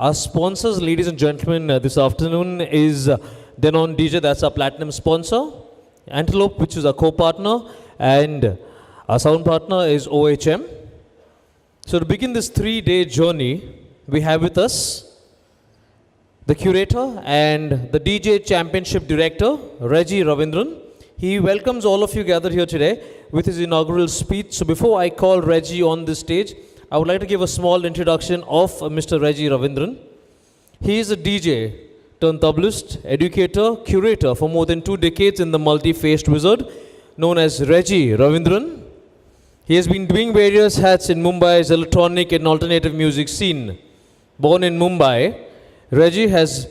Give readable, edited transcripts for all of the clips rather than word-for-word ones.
Our sponsors, ladies and gentlemen, this afternoon is Denon DJ, that's our platinum sponsor. Antelope, which is our co-partner, and our sound partner is OHM. So to begin this 3-day journey, we have with us the Curator and the DJ Championship Director, Reji Ravindran. He welcomes all of you gathered here today with his inaugural speech. So before I call Reji on the stage, I would like to give a small introduction of Mr. Reji Ravindran. He is a DJ, turntablist, educator, curator for more than 2 decades in the multi-faced wizard known as Reji Ravindran. He has been doing various hats in Mumbai's electronic and alternative music scene. Born in Mumbai, Reji has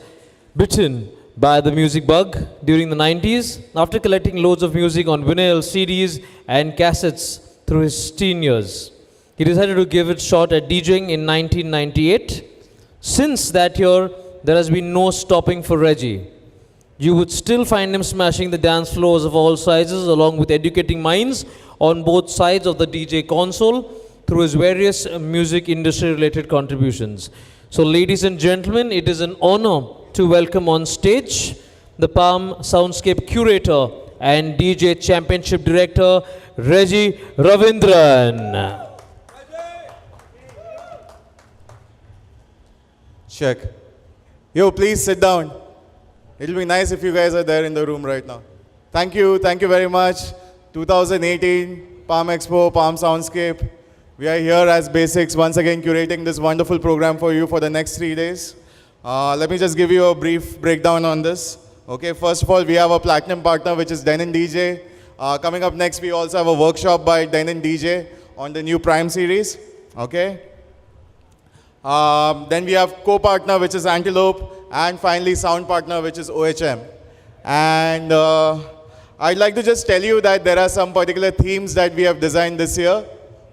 bitten by the music bug during the 90s after collecting loads of music on vinyl, CDs and cassettes through his teen years. He decided to give it a shot at DJing in 1998. Since that year, there has been no stopping for Reji. You would still find him smashing the dance floors of all sizes along with educating minds on both sides of the DJ console through his various music industry related contributions. So ladies and gentlemen, it is an honor to welcome on stage the PALM Soundscape Curator and DJ Championship Director, Reji Ravindran. Check. Yo, please sit down. It'll be nice if you guys are there in the room right now. Thank you very much. 2018, PALM Expo, PALM Soundscape. We are here as Basics, once again curating this wonderful program for you for the next 3 days. Let me just give you a brief breakdown on this. Okay, first of all, we have a platinum partner, which is Denon DJ. Coming up next, we also have a workshop by Denon DJ on the new Prime series. Okay. Then we have co-partner, which is Antelope, and finally sound partner, which is OHM. And I'd like to just tell you that there are some particular themes that we have designed this year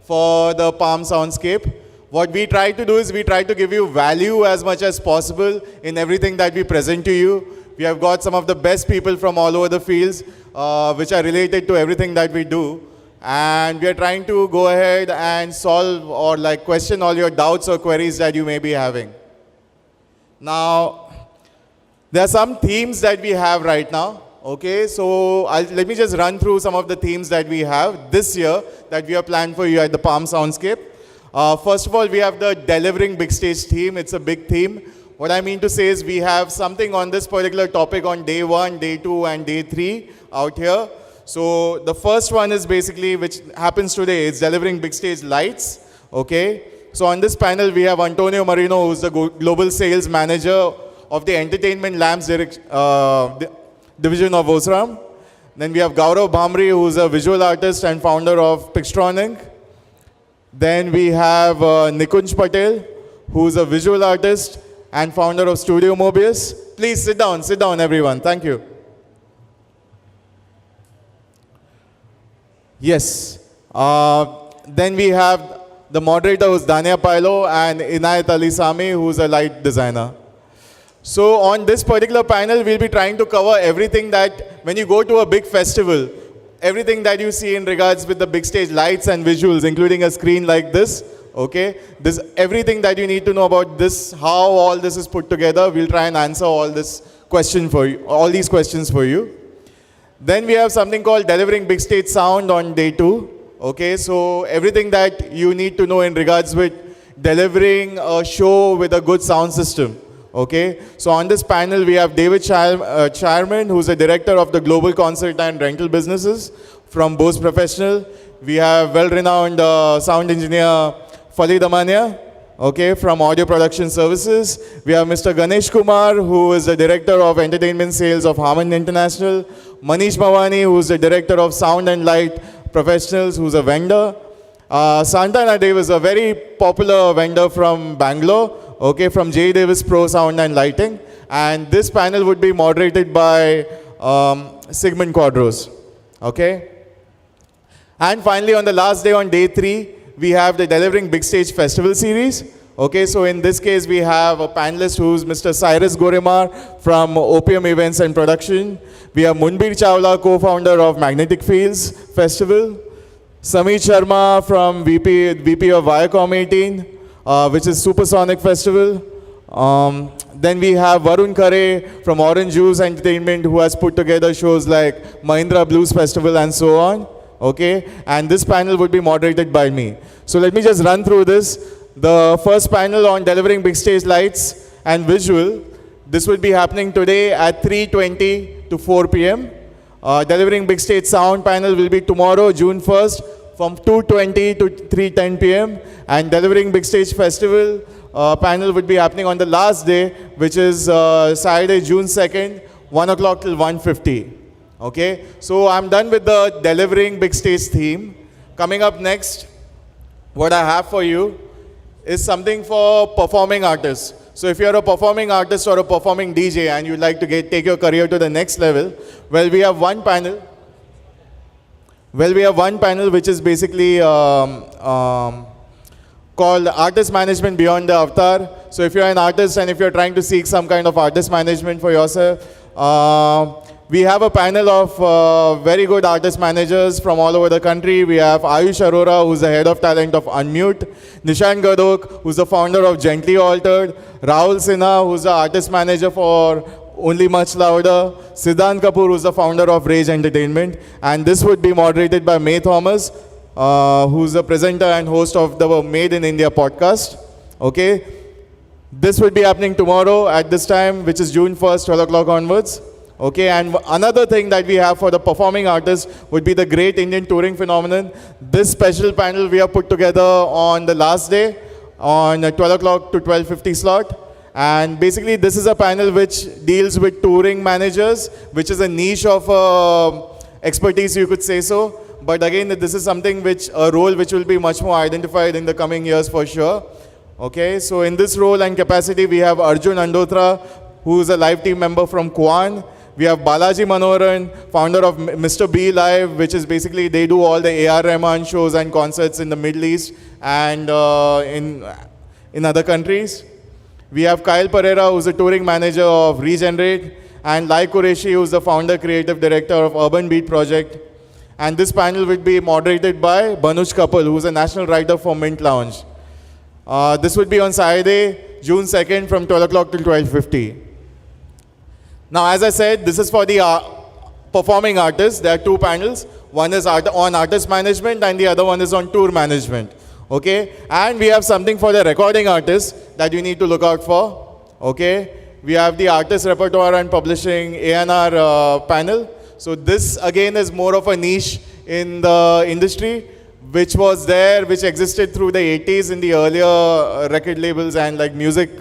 for the PALM Soundscape. What we try to do is we try to give you value as much as possible in everything that we present to you. We have got some of the best people from all over the fields which are related to everything that we do. And we are trying to go ahead and solve or question all your doubts or queries that you may be having. Now, there are some themes that we have right now. Okay, so let me just run through some of the themes that we have this year that we have planned for you at the PALM Soundscape. First of all, we have the Delivering Big Stage theme. It's a big theme. What I mean to say is we have something on this particular topic on day 1, day 2, and day 3 out here. So the first one is basically, which happens today, it's Delivering Big Stage Lights. Okay, so on this panel we have Antonio Marino, who's the Global Sales Manager of the Entertainment Lamps Division of Osram. Then we have Gaurav Bhamri, who's a visual artist and founder of Pixtronic. Then we have Nikunj Patel, who's a visual artist and founder of Studio Mobius. Please sit down everyone, thank you. Yes, then we have the moderator, who's Dania Pailo, and Inayat Ali Sami, who's a light designer. So on this particular panel, we'll be trying to cover everything that, when you go to a big festival, everything that you see in regards with the big stage lights and visuals, including a screen like this, okay? This, everything that you need to know about this, how all this is put together, we'll try and answer all these questions for you. Then we have something called Delivering Big Stage Sound on day 2. Okay, so everything that you need to know in regards with delivering a show with a good sound system. Okay, so on this panel we have David Chairman, who's the director of the global concert and rental businesses from Bose Professional. We have well-renowned sound engineer Fali Damania, okay, from Audio Production Services. We have Mr. Ganesh Kumar, who is the director of entertainment sales of Harman International. Manish Mawani, who's the director of Sound and Light Professionals, who's a vendor. Santana Dave is a very popular vendor from Bangalore, okay, from J. Davis Pro Sound and Lighting. And this panel would be moderated by Sigmund Quadros, okay. And finally, on the last day, on day 3, we have the Delivering Big Stage Festival series. Okay, so in this case, we have a panelist who's Mr. Cyrus Goremar from Opium Events and Production. We have Munbir Chawla, co-founder of Magnetic Fields Festival. Samit Sharma from VP of Viacom 18, which is Supersonic Festival. Then we have Varun Khare from Orange Juice Entertainment, who has put together shows like Mahindra Blues Festival and so on. Okay, and this panel would be moderated by me. So let me just run through this. The first panel on delivering big stage lights and visual. This will be happening today at 3:20 to 4 p.m. Delivering big stage sound panel will be tomorrow, June 1st, from 2:20 to 3:10 p.m. And delivering big stage festival panel would be happening on the last day, which is Saturday, June 2nd, 1 o'clock till 1:50. Okay, so I'm done with the delivering big stage theme. Coming up next, what I have for you is something for performing artists. So if you're a performing artist or a performing DJ and you'd like to take your career to the next level, well, we have one panel. Well, we have one panel which is basically called Artist Management Beyond the Avatar. So if you're an artist and if you're trying to seek some kind of artist management for yourself, we have a panel of very good artist managers from all over the country. We have Ayush Arora, who's the head of talent of Unmute, Nishan Gadok, who's the founder of Gently Altered, Rahul Sinha, who's the artist manager for Only Much Louder, Siddhant Kapoor, who's the founder of Rage Entertainment, and this would be moderated by May Thomas, who's the presenter and host of the Made in India podcast. Okay, this would be happening tomorrow at this time, which is June 1st, 12 o'clock onwards. Okay, and another thing that we have for the performing artists would be the Great Indian Touring Phenomenon. This special panel we have put together on the last day, on 12 o'clock to 12:50 slot. And basically this is a panel which deals with touring managers, which is a niche of expertise, you could say so. But again, this is something a role which will be much more identified in the coming years for sure. Okay, so in this role and capacity, we have Arjun Andotra, who is a live team member from Kwan. We have Balaji Manoharan, founder of Mr. B Live, which is basically they do all the A.R. Rahman shows and concerts in the Middle East and in other countries. We have Kyle Pereira, who's a touring manager of Regenerate, and Lai Qureshi, who's the founder, creative director of Urban Beat Project. And this panel will be moderated by Banuj Kapil, who's a national writer for Mint Lounge. This would be on Saturday, June 2nd, from 12 o'clock till 12:50. Now, as I said, this is for the performing artists. There are two panels. One is on artist management and the other one is on tour management. Okay, and we have something for the recording artists that you need to look out for. Okay, we have the artist repertoire and publishing A&R panel. So this again is more of a niche in the industry, which was there, which existed through the 80s in the earlier record labels and like music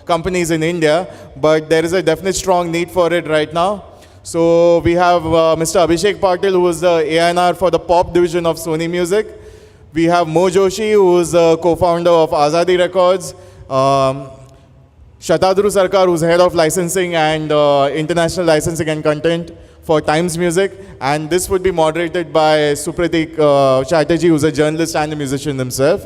companies in India, but there is a definite strong need for it right now. So we have Mr. Abhishek Patil, who is the A&R for the pop division of Sony Music. We have Mo Joshi, who is the co-founder of Azadi Records. Shatadru Sarkar, who's head of licensing and international licensing and content for Times Music. And this would be moderated by Supratik Chatterjee, who's a journalist and a musician himself.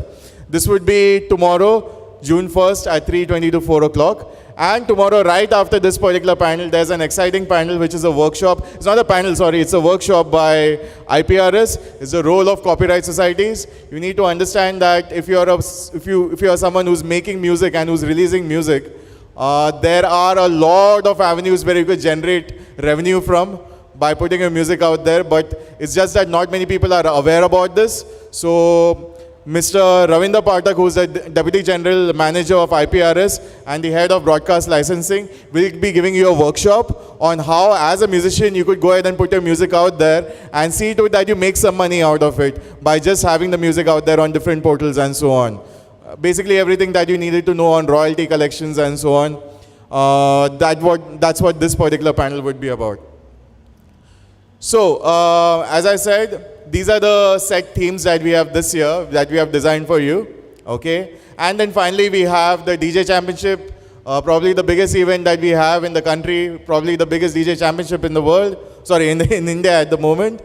This would be tomorrow, June 1st at 3:20 to 4 o'clock. And tomorrow, right after this particular panel, there's an exciting panel, which is a workshop. It's not a panel, sorry, it's a workshop by IPRS. It's the role of copyright societies. You need to understand that if you're someone who's making music and who's releasing music, there are a lot of avenues where you could generate revenue from by putting your music out there, but it's just that not many people are aware about this. So Mr. Ravindra Pathak, who is the Deputy General Manager of IPRS and the Head of Broadcast Licensing, will be giving you a workshop on how, as a musician, you could go ahead and put your music out there and see to it that you make some money out of it by just having the music out there on different portals and so on. Basically everything that you needed to know on royalty collections and so on. That's what this particular panel would be about. So, as I said, these are the set themes that we have this year, that we have designed for you, okay? And then finally, we have the DJ Championship, probably the biggest event that we have in the country, probably the biggest DJ Championship in the world, sorry, in India at the moment.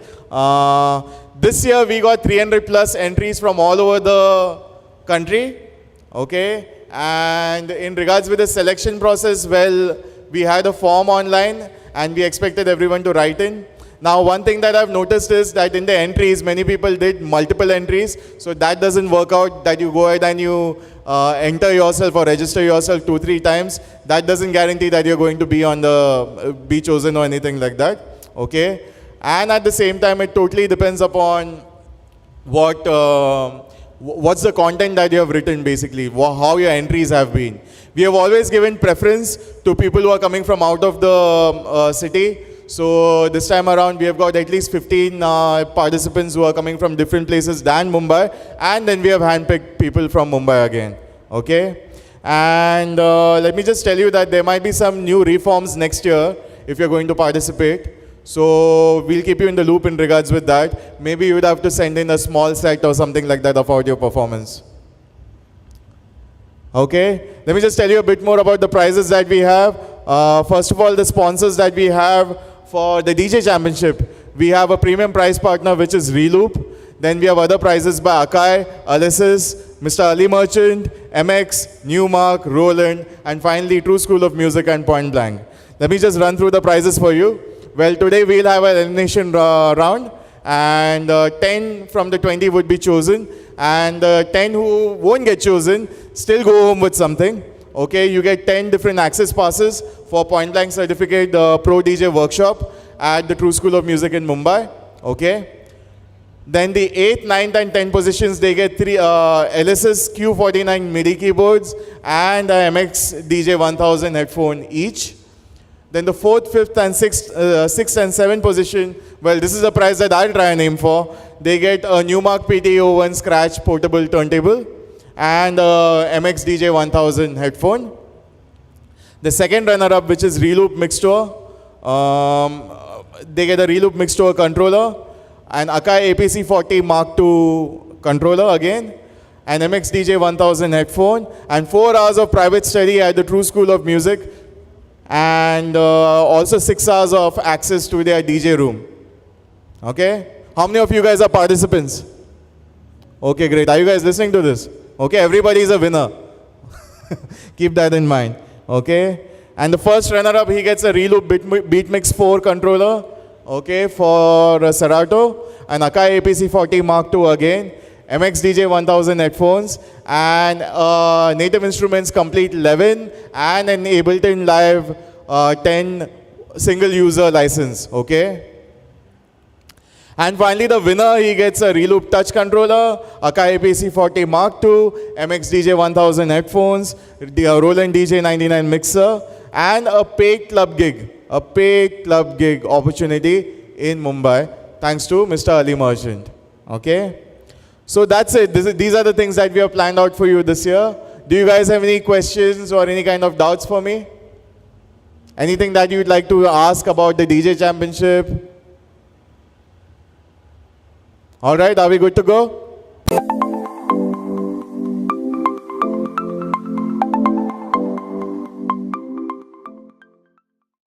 This year, we got 300 plus entries from all over the country, okay? And in regards with the selection process, well, we had a form online, and we expected everyone to write in. Now, one thing that I've noticed is that in the entries, many people did multiple entries. So that doesn't work out, that you go ahead and you enter yourself or register yourself 2-3 times. That doesn't guarantee that you're going to be on the be chosen or anything like that. Okay. And at the same time, it totally depends upon what's the content that you have written, basically, how your entries have been. We have always given preference to people who are coming from out of the city. So this time around, we have got at least 15 participants who are coming from different places than Mumbai. And then we have handpicked people from Mumbai again. Okay? And let me just tell you that there might be some new reforms next year if you're going to participate. So we'll keep you in the loop in regards with that. Maybe you would have to send in a small set or something like that about your performance. Okay, let me just tell you a bit more about the prizes that we have. First of all, the sponsors that we have for the DJ Championship. We have a premium prize partner, which is Reloop. Then we have other prizes by Akai, Alesis, Mr. Ali Merchant, MX, Newmark, Roland, and finally True School of Music and Point Blank. Let me just run through the prizes for you. Well, today we'll have an elimination round, and 10 from the 20 would be chosen, and 10 who won't get chosen still go home with something. Okay, you get 10 different access passes for Point Blank Certificate Pro DJ workshop at the True School of Music in Mumbai. Okay. Then the 8th, 9th, and 10th positions, they get 3 LSS Q49 MIDI keyboards and a MX DJ 1000 headphone each. Then the 4th, 5th, and 6th and 7th position, well, this is a prize that I'll try and aim for. They get a Newmark PT01 Scratch portable turntable and a MX DJ 1000 headphone. The second runner-up, which is Reloop Mixtour, they get a Reloop Mixtour controller, an Akai APC40 Mark II controller again, an MX DJ 1000 headphone, and 4 hours of private study at the True School of Music, and also 6 hours of access to their DJ room. Okay? How many of you guys are participants? Okay, great. Are you guys listening to this? Okay, everybody is a winner. Keep that in mind. Okay? And the first runner-up, he gets a Reloop Beatmix 4 controller. Okay, for Serato. An Akai APC40 Mark II again. MX DJ 1000 headphones. And Native Instruments Complete 11. And an Ableton Live 10 single-user license. Okay? And finally, the winner, he gets a Reloop Touch controller, Akai APC40 Mark II, MX DJ 1000 headphones, the Roland DJ 99 mixer, and a paid club gig opportunity in Mumbai, thanks to Mr. Ali Merchant. Okay? So that's it. These are the things that we have planned out for you this year. Do you guys have any questions or any kind of doubts for me? Anything that you'd like to ask about the DJ Championship? All right, are we good to go?